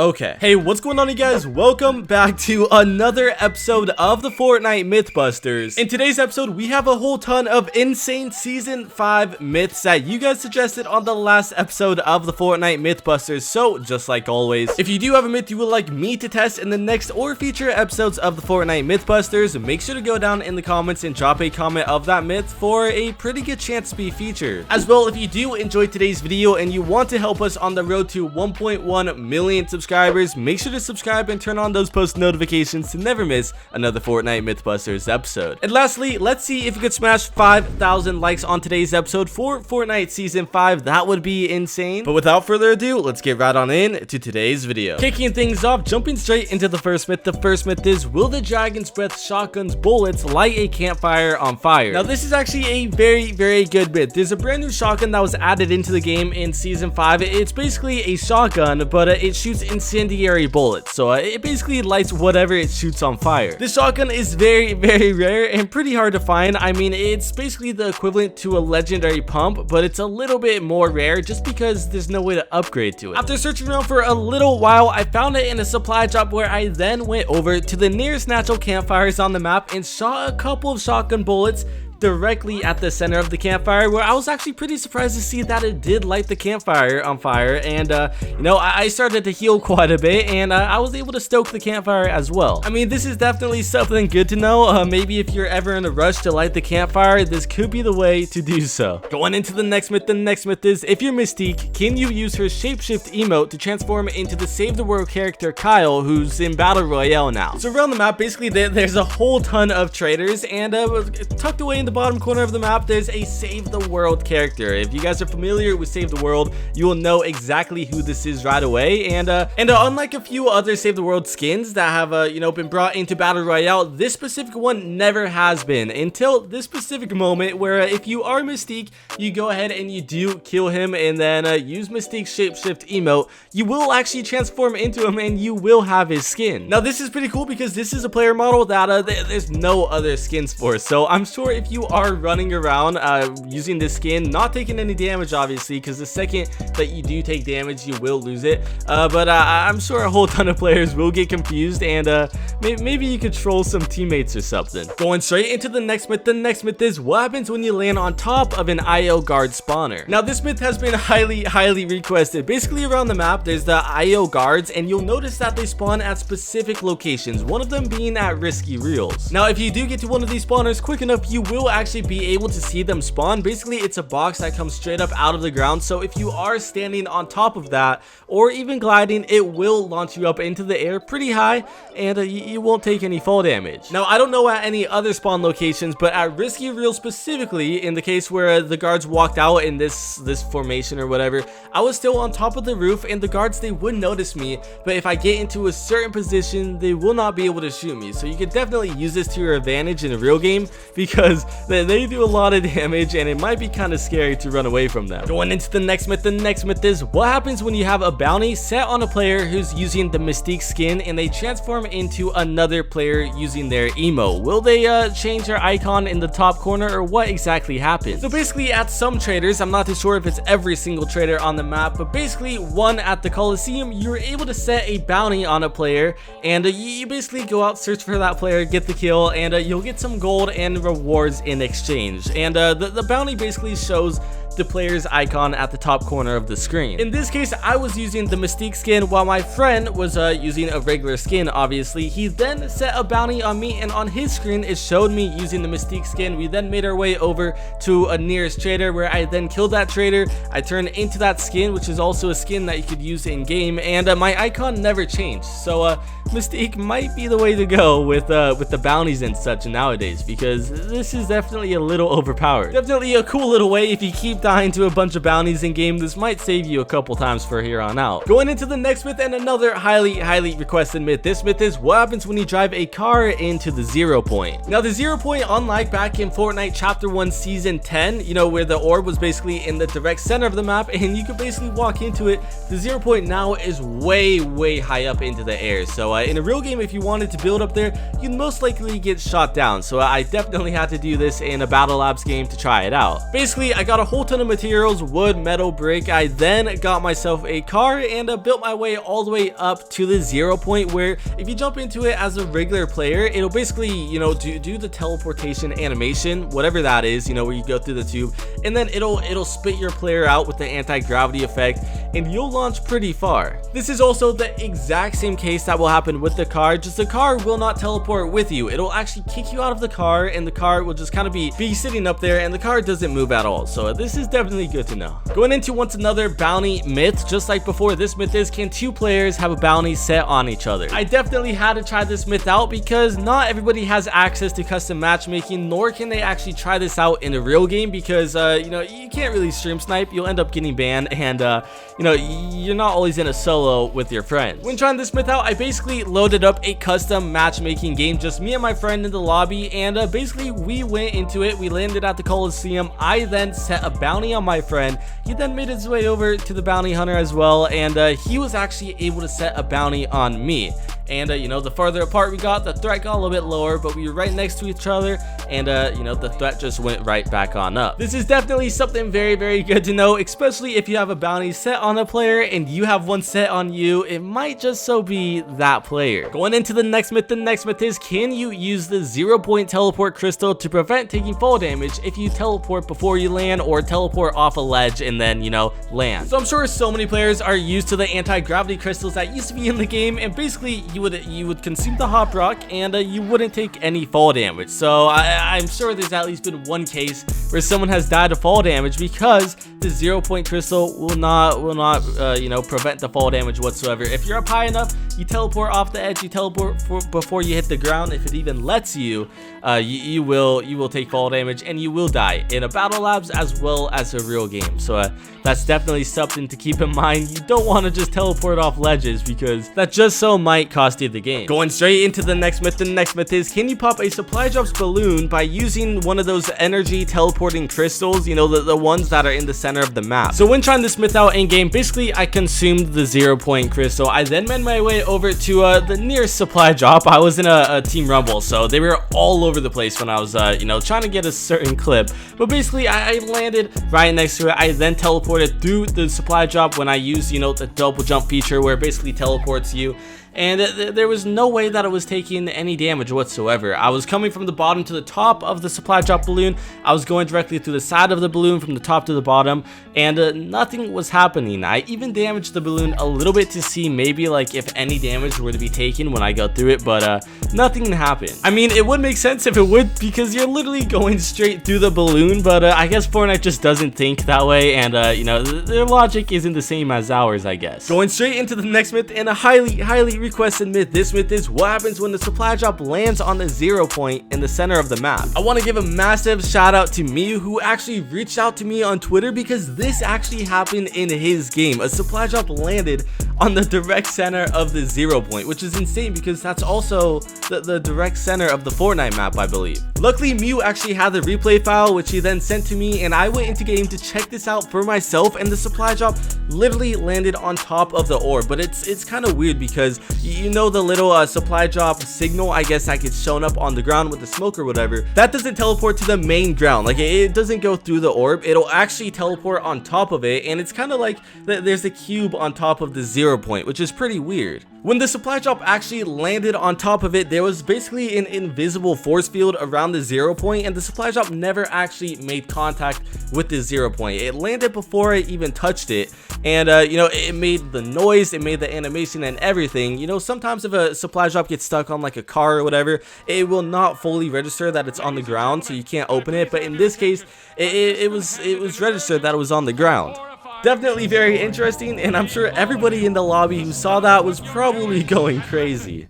Okay, hey, what's going on, you guys? Welcome back to another episode of the Fortnite Mythbusters. In today's episode, we have a whole ton of insane Season 5 myths that you guys suggested on the last episode of the Fortnite Mythbusters. So, just like always, if you do have a myth you would like me to test in the next or future episodes of the Fortnite Mythbusters, make sure to go down in the comments and drop a comment of that myth for a pretty good chance to be featured. As well, if you do enjoy today's video and you want to help us on the road to 1.1 million subscribers, make sure to subscribe and turn on those post notifications to never miss another Fortnite Mythbusters episode. And lastly, let's see if we could smash 5,000 likes on today's episode for Fortnite Season 5. That would be insane. But without further ado, let's get right on in to today's video. Kicking things off, jumping straight into the first myth. The first myth is, will the Dragon's Breath shotgun's bullets light a campfire on fire? Now, this is actually a very good myth. There's a brand new shotgun that was added into the game in Season 5. It's basically a shotgun, but it shoots incendiary bullets, so it basically lights whatever it shoots on fire. This shotgun is very rare and pretty hard to find. I mean, it's basically the equivalent to a legendary pump, but it's a little bit more rare just because there's no way to upgrade to it. After searching around for a little while, I found it in a supply drop, where I then went over to the nearest natural campfires on the map and shot a couple of shotgun bullets directly at the center of the campfire, where I was actually pretty surprised to see that it did light the campfire on fire. And you know, I started to heal quite a bit, and I was able to stoke the campfire as well. I mean, this is definitely something good to know. Maybe if you're ever in a rush to light the campfire, this could be the way to do so. Going into the next myth. The next myth is, if you're Mystique, can you use her shapeshift emote to transform into the Save the World character Kyle, who's in Battle Royale now? So around the map, basically there's a whole ton of traders, and tucked away in the bottom corner of the map, there's a Save the World character. If you guys are familiar with Save the World, you will know exactly who this is right away. And unlike a few other Save the World skins that have you know, been brought into Battle Royale, this specific one never has been until this specific moment, where if you are Mystique, you go ahead and you do kill him and then use Mystique's shapeshift emote. You will actually transform into him and you will have his skin. Now, this is pretty cool because this is a player model that there's no other skins for. So I'm sure if you are running around using this skin, not taking any damage, obviously, because the second that you do take damage, you will lose it. But I'm sure a whole ton of players will get confused, and maybe you could troll some teammates or something. Going straight into the next myth. The next myth is, what happens when you land on top of an IO guard spawner? Now, this myth has been highly requested. Basically, around the map, there's the IO guards, and you'll notice that they spawn at specific locations, one of them being at Risky Reels. Now, if you do get to one of these spawners quick enough, you will actually be able to see them spawn. Basically, it's a box that comes straight up out of the ground, so if you are standing on top of that or even gliding, it will launch you up into the air pretty high, and you won't take any fall damage. Now, I don't know at any other spawn locations, but at Risky Reels specifically, in the case where the guards walked out in this formation or whatever, I was still on top of the roof, and the guards, they would notice me, but if I get into a certain position, they will not be able to shoot me. So you can definitely use this to your advantage in a real game, because they do a lot of damage and it might be kind of scary to run away from them. Going into the next myth. The next myth is, what happens when you have a bounty set on a player who's using the Mystique skin and they transform into another player using their emote? Will they change their icon in the top corner, or what exactly happens? So basically, at some traders, I'm not too sure if it's every single trader on the map, but basically one at the Coliseum, you're able to set a bounty on a player, and you basically go out, search for that player, get the kill, and you'll get some gold and rewards in exchange. And the bounty basically shows the player's icon at the top corner of the screen. In this case, I was using the Mystique skin while my friend was using a regular skin. Obviously, he then set a bounty on me, and on his screen it showed me using the Mystique skin. We then made our way over to a nearest trader, where I then killed that trader. I turned into that skin, which is also a skin that you could use in game, and my icon never changed. So Mystique might be the way to go with the bounties and such nowadays, because this is definitely a little overpowered. Definitely a cool little way. If you keep dying to a bunch of bounties in game, this might save you a couple times for here on out. Going into the next myth, and another highly requested myth. This myth is, what happens when you drive a car into the 0 point? Now, the 0 point, unlike back in Fortnite Chapter 1 Season 10, you know, where the orb was basically in the direct center of the map and you could basically walk into it, the 0 point now is way high up into the air. So in a real game, if you wanted to build up there, you'd most likely get shot down. So I definitely had to do this in a Battle Labs game to try it out. Basically, I got a whole ton ton of materials: wood, metal, brick. I then got myself a car and built my way all the way up to the 0 point, where if you jump into it as a regular player, it'll basically, you know, do the teleportation animation, whatever that is, you know, where you go through the tube, and then it'll spit your player out with the anti-gravity effect, and you'll launch pretty far. This is also the exact same case that will happen with the car, just the car will not teleport with you. It'll actually kick you out of the car, and the car will just kind of be sitting up there, and the car doesn't move at all. So this is definitely good to know. Going into once another bounty myth, just like before, this myth is, can two players have a bounty set on each other? I definitely had to try this myth out because not everybody has access to custom matchmaking, nor can they actually try this out in a real game because you know, you can't really stream snipe. You'll end up getting banned, and you know, you're not always in a solo with your friends. When trying this myth out, I basically loaded up a custom matchmaking game, just me and my friend in the lobby, and basically we went into it. We landed at the Coliseum. I then set a bounty on my friend. He then made his way over to the bounty hunter as well, and he was actually able to set a bounty on me. And you know, the farther apart we got, the threat got a little bit lower, but we were right next to each other, and you know, the threat just went right back on up. This is definitely something very, very good to know, especially if you have a bounty set on a player and you have one set on you. It might just so be that player. Going into the next myth is, can you use the 0 point teleport crystal to prevent taking fall damage if you teleport before you land, or teleport off a ledge and then, you know, land? So I'm sure so many players are used to the anti-gravity crystals that used to be in the game, and basically you would consume the hop rock and you wouldn't take any fall damage. So I'm sure there's at least been one case where someone has died of fall damage because the 0 point crystal will not you know, prevent the fall damage whatsoever. If you're up high enough, you teleport off the edge, you teleport before you hit the ground. If it even lets you, you will take fall damage and you will die in a battle labs as well as a real game. So that's definitely something to keep in mind. You don't want to just teleport off ledges because that just so might cost you the game. Going straight into the next myth, is, can you pop a supply drops balloon by using one of those energy teleporting crystals, you know, the ones that are in the center of the map? So when trying this myth out in game, basically I consumed the 0 point crystal. I then made my way over to the nearest supply drop. I was in a team rumble, so they were all over the place when I was you know, trying to get a certain clip, but basically I landed right next to it. I then teleported through the supply drop when I used, you know, the double jump feature where it basically teleports you, and there was no way that it was taking any damage whatsoever. I was coming from the bottom to the top of the supply drop balloon. I was going directly through the side of the balloon from the top to the bottom, and nothing was happening. I even damaged the balloon a little bit to see maybe like if any damage were to be taken when I go through it, but nothing happened. I mean, it would make sense if it would, because you're literally going straight through the balloon, but I guess Fortnite just doesn't think that way, and you know, their logic isn't the same as ours, I guess. Going straight into the next myth, and a highly requested myth. This myth is, what happens when the supply drop lands on the 0 point in the center of the map? I want to give a massive shout out to Miu, who actually reached out to me on Twitter because this actually happened in his game. A supply drop landed on the direct center of the 0 point, which is insane because that's also the direct center of the Fortnite map, I believe. Luckily, Miu actually had the replay file, which he then sent to me, and I went into game to check this out for myself, and the supply drop literally landed on top of the orb. But it's kind of weird because, you know, the little supply drop signal, I guess, that gets shown up on the ground with the smoke or whatever, that doesn't teleport to the main ground. Like, it doesn't go through the orb. It'll actually teleport on top of it, and it's kind of like there's a cube on top of the 0 point, which is pretty weird. When the supply drop actually landed on top of it, there was basically an invisible force field around the 0 point, and the supply drop never actually made contact with the 0 point. It landed before I even touched it, and you know, it made the noise, it made the animation and everything. You know, sometimes if a supply drop gets stuck on like a car or whatever, it will not fully register that it's on the ground, so you can't open it. But in this case, it was registered that it was on the ground. Definitely very interesting, and I'm sure everybody in the lobby who saw that was probably going crazy.